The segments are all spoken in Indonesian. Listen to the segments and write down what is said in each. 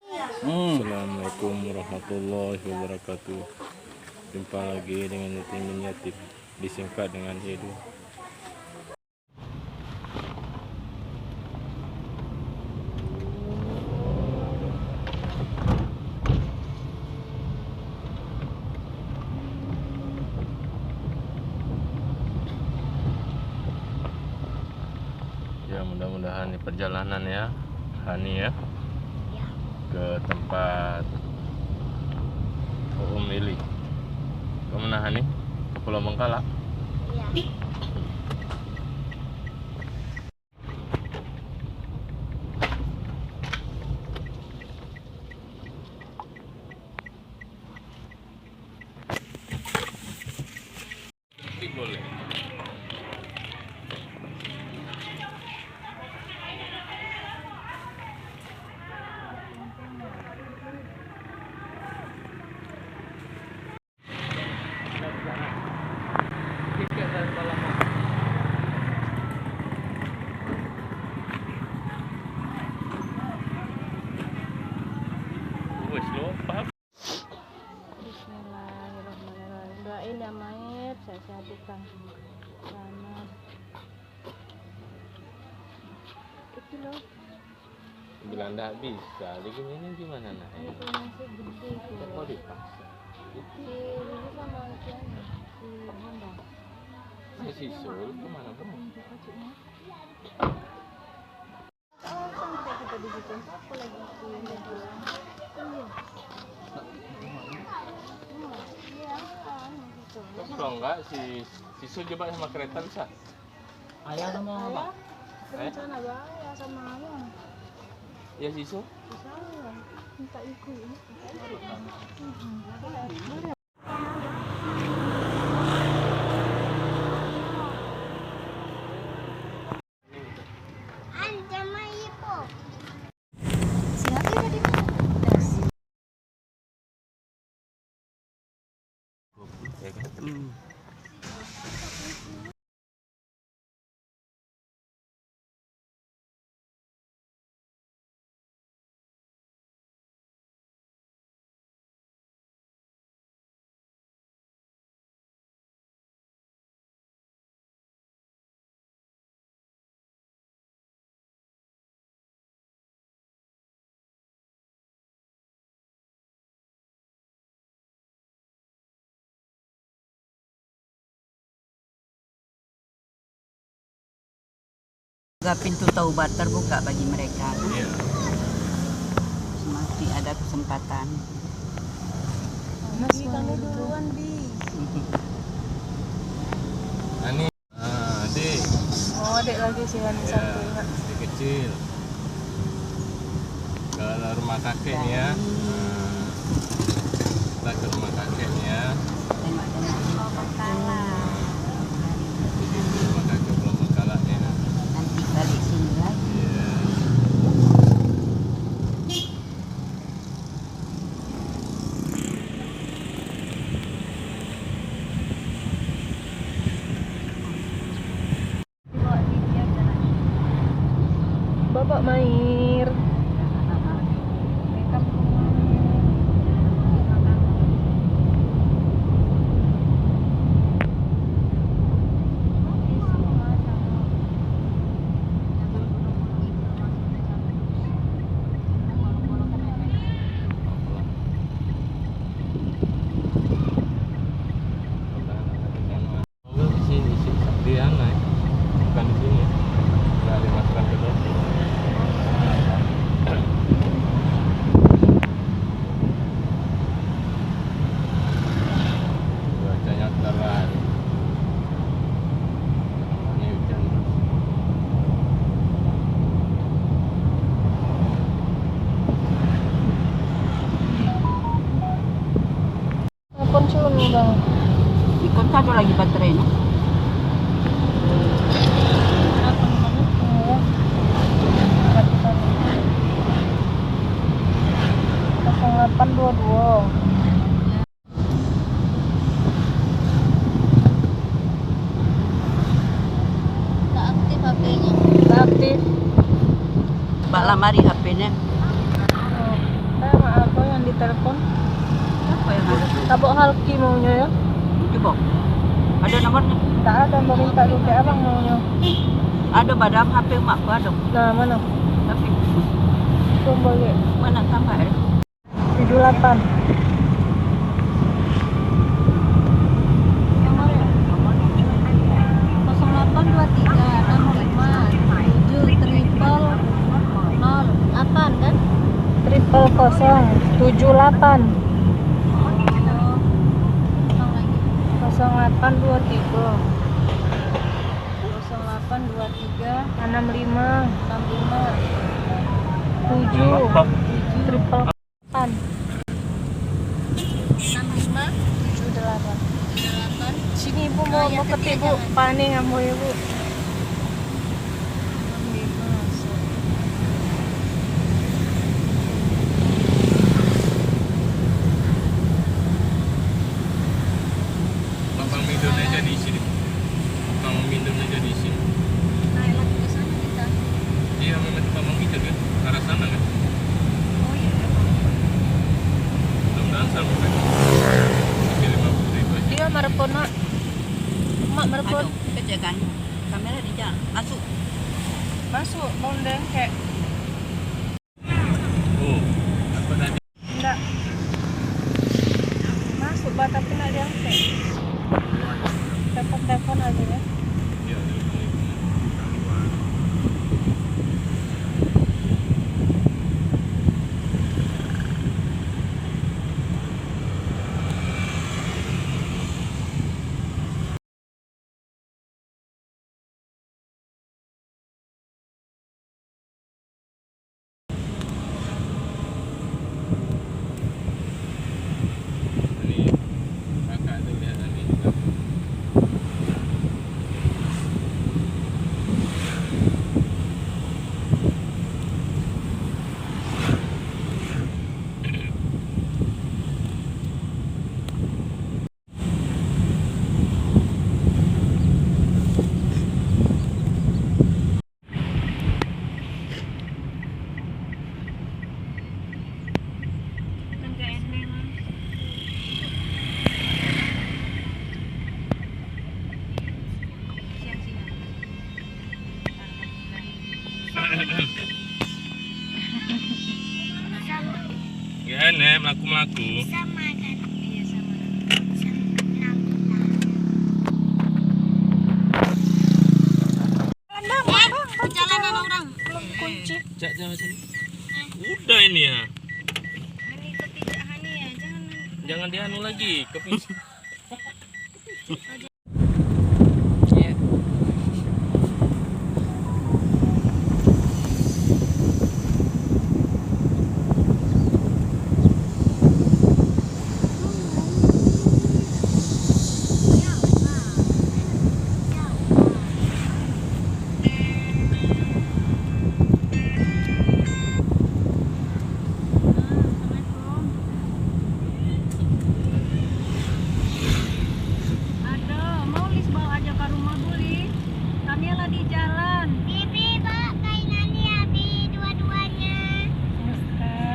Assalamualaikum warahmatullahi wabarakatuh. Jumpa lagi dengan Yatim Yatim, disingkat dengan Edu. Ya, mudah-mudahan di perjalanan ya Hani ya ke tempat Lili. Kemana Hani? Ke Pulau Bengkala? Iya. Boleh. Bismillahirrahmanirrahim. Doain ya Maib, sehat-sehat di sana. Itu loh. Bilang enggak bisa, digininya gimana nah? Itu masih gede itu. Tidak mau dipaksa. Si Lili sama Tiana, si Honda. Si Sul kemana bro? Oh, sampai kita di situ. Aku lagi si Lili. Iya. Kalau enggak si Sul coba sama kereta bisa? Ayah sama apa? Rencana bahaya sama ayah. Ya si Sul? Bisa ya. Minta ikut. Ya kan? Pintu taubat terbuka bagi mereka. Iya. Masih ada kesempatan. Masih kamu duluan, Bi. Ani, adik. Oh, adik lagi sih Hani Ya, satu. adik kecil. Ke rumah kakek nih ya. Kita ke rumah kakek nih ya. Tengok-tengok Bengkala. Di rumah kakek Pulau Bengkala ya. Nanti balik sini lagi. Iya. Bapak Mair. Di sana, bukan di sini. Nggak dimasukkan ke dalam. Cuacanya cerah. Ini hujan terus. Telepon Sul bang. Ikut satu lagi baterai. No? Ya. 0822. Tak aktif HP-nya. Tak aktif. Mbak lamari HP-nya. Oh. di telepon. Apa yang ada? Tabok Halki maunya ya. Coba. Ada nomornya? Tak ada, mau minta dulu abang maunya. Ada badam HP emakku ada. Nah, mana? Tapi Coba lihat. mana tambah ada? 78. Triple 078 0823 65 7 triple 8 78. Sini ibu mau ketik bu, paning kamu ibu. Bang Mindon aja di sini. Bang Mindon aja di sini. Naik lagi ke sana kita. Iya, memang tempat Bang Mindon kan? Ke arah sana kan? Oh iya. Mudah-mudahan sampai. Tapi 50.000 aja. Dia marepon nak. Mak marepon. Aduh, kejagaan. Kamera di jalan. Masuk. Masuk bondeng kayak Oh, apa tadi? enggak. Masuk bah tapi nak diangkat. Telepon aja ya. Iya, ini kakak tuh lihat tadi juga. Enggak enak. Ya, nih melaku-melaku. Sama kan? Iya sama. Jalanan orang belum kunci. Cak jangan sini. Udah ini ya. Hani ketiga Hani ya, Jangan dianu lagi. Kepis. Ya. Aduh, mau Lis bawa aja ke rumah Buli. Kami lah di jalan. Bibi, bawa kainannya ya, Bi, dua-duanya.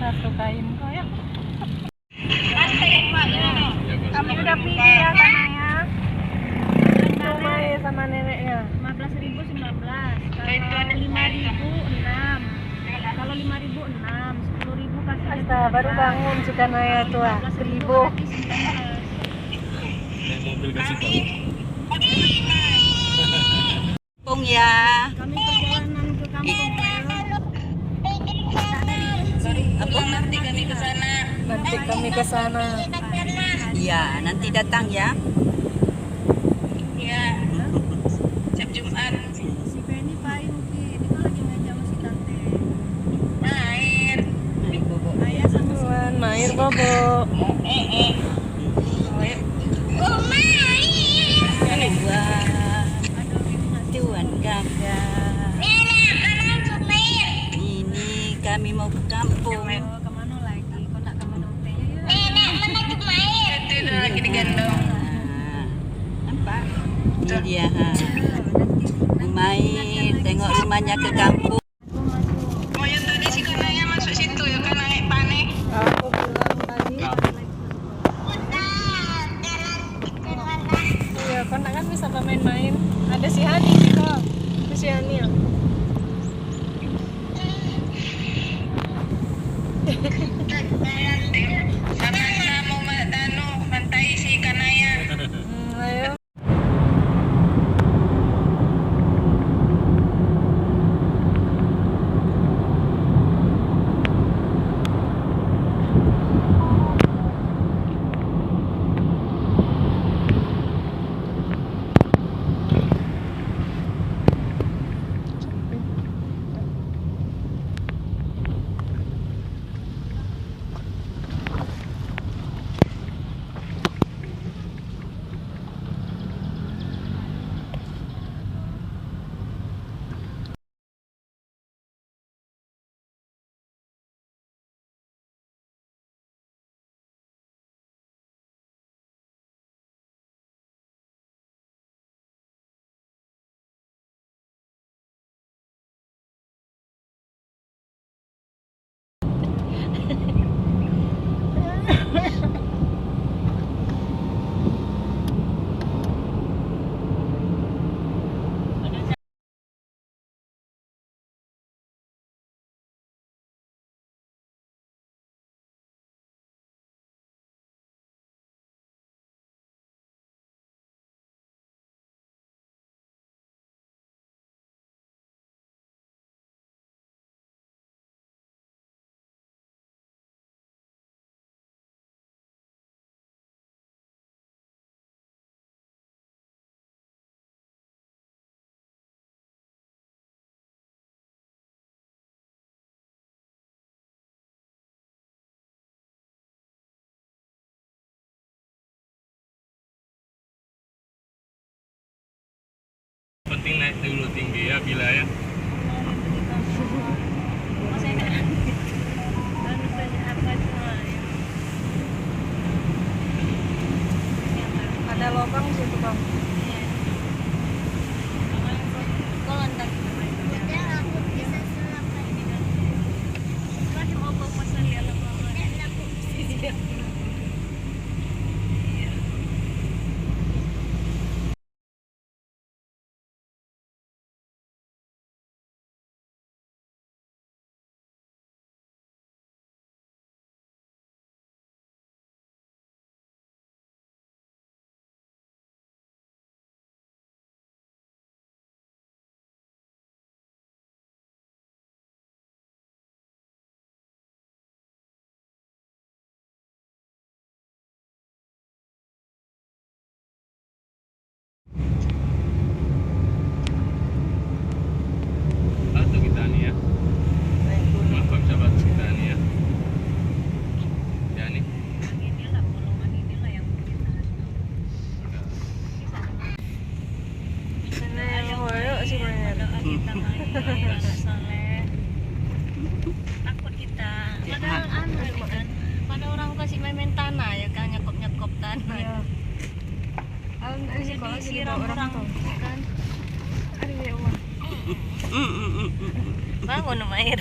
Ratu kain kok ya. Kami udah pilih ya kananya. Rumah ya sama neneknya. 15.019. Kalau 5.000 6. Kalau 5.000 6. 10.000 kasih. Astaga, baru bangun Sukanaya tua. 1.000. Naik mobil kasih tahu. Pung ya. Kami perjalanan ke kampung. Apa nanti kami ke sana? Nanti kami ke sana. Iya, nanti datang ya. Iya. Siap Jumat. Si Penny payung Ki. Ini kan lagi ngajak sama si Tante. Main. Naik bobo. Ayah sama si Mair bobo. Wah, tuan kakak. Ini kami mau ke kampung. kemana lagi? Kau nak kemana hotelnya ya? Itu lagi digendong. Nampak? Ini dia. Ha. Main, tengok rumahnya ke kampung. Aku bilang penting naik dulu tinggi ya bila ya. Ada lubang situ bang. Batu kita nih ya. Maaf sahabat kita nih ya. Ya nih. Sana yang hoyo si Mayer. Takut kita. Padahal kan. Pada orang kasih main tanah ya kan nyekop tanah. Iya. Di sekolah Jadi jadi siram bawa orang orang tuh. kan. Ada ya uang. Bangun air.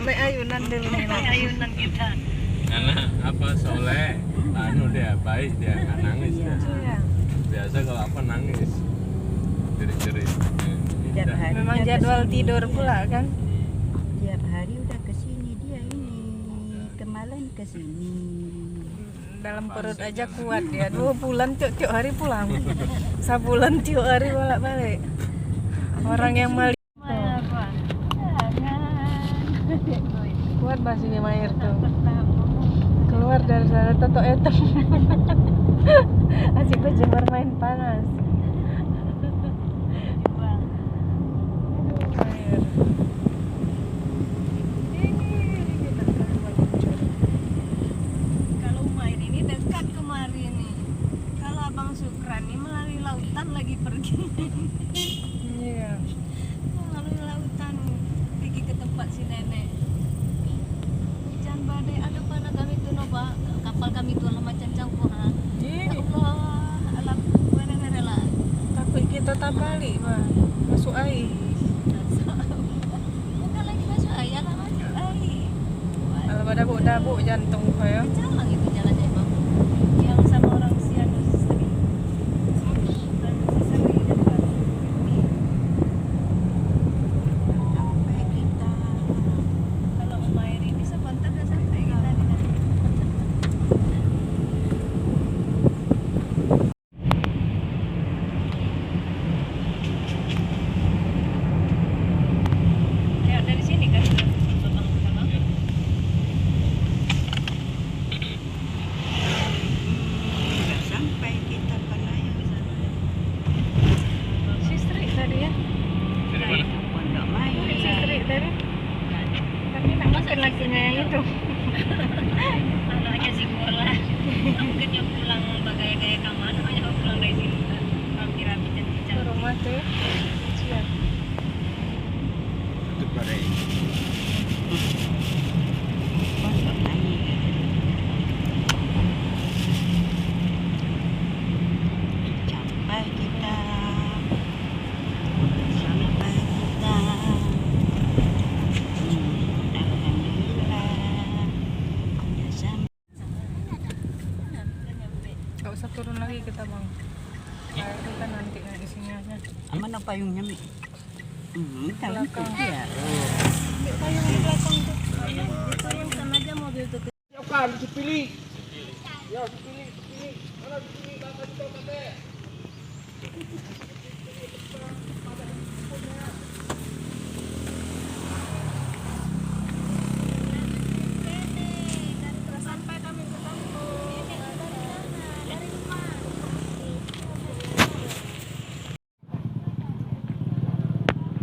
Baik ayunan dulu nih lah. Ayunan kita. Karena apa soleh, anu dia baik dia nggak nangis dia. Iya. Biasa kalau apa nangis, jerit-jerit. Tiap hari Memang udah jadwal kesini tidur dia. pula kan. Tiap hari udah kesini dia ini. Kemarin kesini. Dalam perut aja kuat ya. 2 bulan tiap hari pulang. Sebulan tiap hari bolak-balik. Orang yang mali kuat bahasa ini Mayer tuh. Keluar dari sana totok etem. Asik aja bermain panas. Mayer. Kalau Umair ini dekat kemari nih. Kalau Abang Sukran ini melalui lautan lagi pergi. Iya. Melalui lautan pergi ke tempat si nenek. Hujan badai ada pada kami tuh noba kapal kami tuh lama cancang-cancang. Ya Allah, alam mana rela. Takut kita tak balik, Pak. Masuk air. Bukan lagi masuk air, alam masuk air. Kalau pada dabuk jantung saya. Jalan itu jalannya emang. Yang sama orang sian Sri. Dan Sri dekat. Sampai kita. Kalau Umair ini sebentar udah sampai kita di sana. Ya dari sini kan. Udah sampai kita Panayang di sana. Si Sri tadi ya. Dari mana? Pondok Maya. Si Sri tadi. Tapi nak makan lakinya yang itu. Anaknya sekolah mungkin pulang bagai gaya kamar hanya pulang dari sini kan rapi-rapi Ke cantik-cantik. rumah tuh. Siap. Tutup badai. Pondok Maya. Sampai kita. Sampai kita. Alhamdulillah. Udah sampai. Gak usah turun lagi kita bang. Air kita nanti di sini aja. Mana payungnya, Mi? Kalau Belakang. ya. Payung di belakang tuh diturun sama aja mobil tuh. Sampai kami ketemu dari rumah.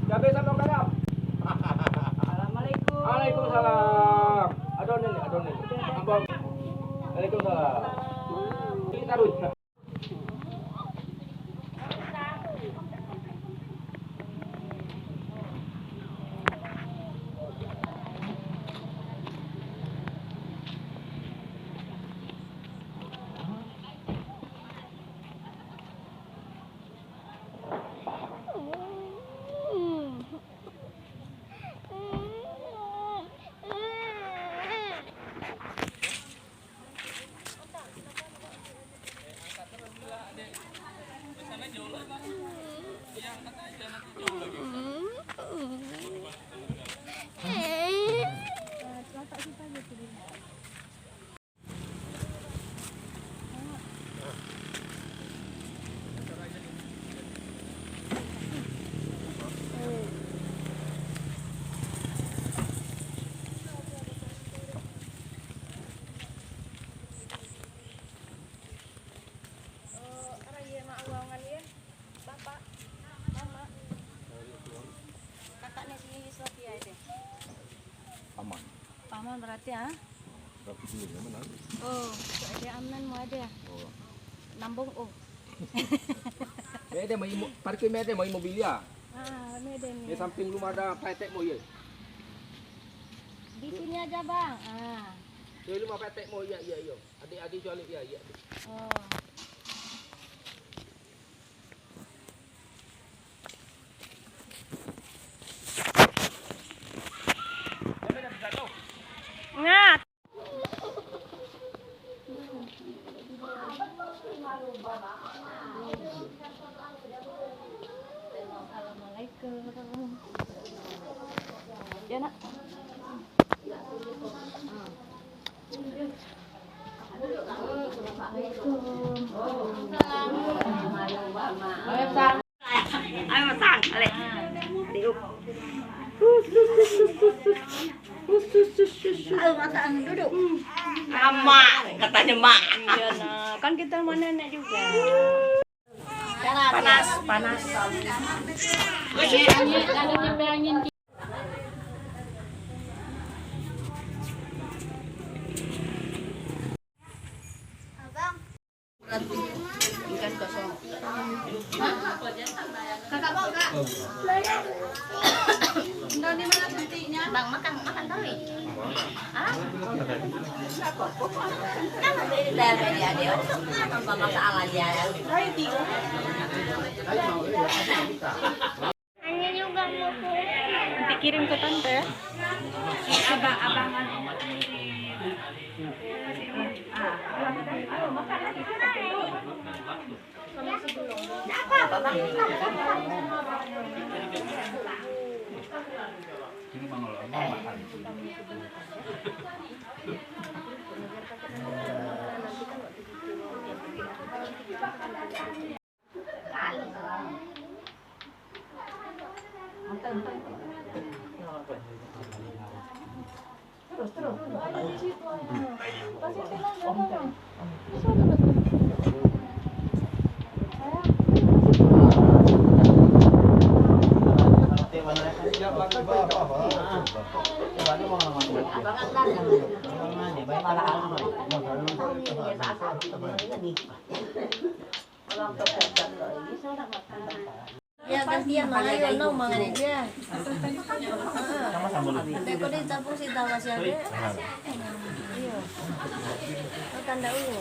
Cabai sambal garam. Assalamualaikum. Waalaikumsalam. Adonin, adonin. Abang. Waalaikumsalam. Ini taruh. Aman berarti ya. Oh, ada amnan mau ada. Nambung oh. Mede mai parkir mede mai mobilia. Medan Di samping rumah ada petek mo ye. Di sini aja, Bang. Di rumah petek mo ya ya yo. Adik-adik jual ya ya. Oh. Ngat. Assalamualaikum. Ya, Nak. Ayo sang, ale. Diuk. Ayo makan duduk. Mak, katanya mak. Iya, Nak. Kan kita sama nenek juga. Panas, panas. Angin. Ikan kosong. Kakak mau kak? Enggak di mana sentinya? Bang makan tali. Hah? Kan beda dia. Tanpa masalah dia. Hanya juga mau Nanti kirim ke tante ya. abangan. Apa bang? Ya gantian malayo no mga dia. Nanti ko din tapos si tawa siya de. Iyo. Tanda ulo.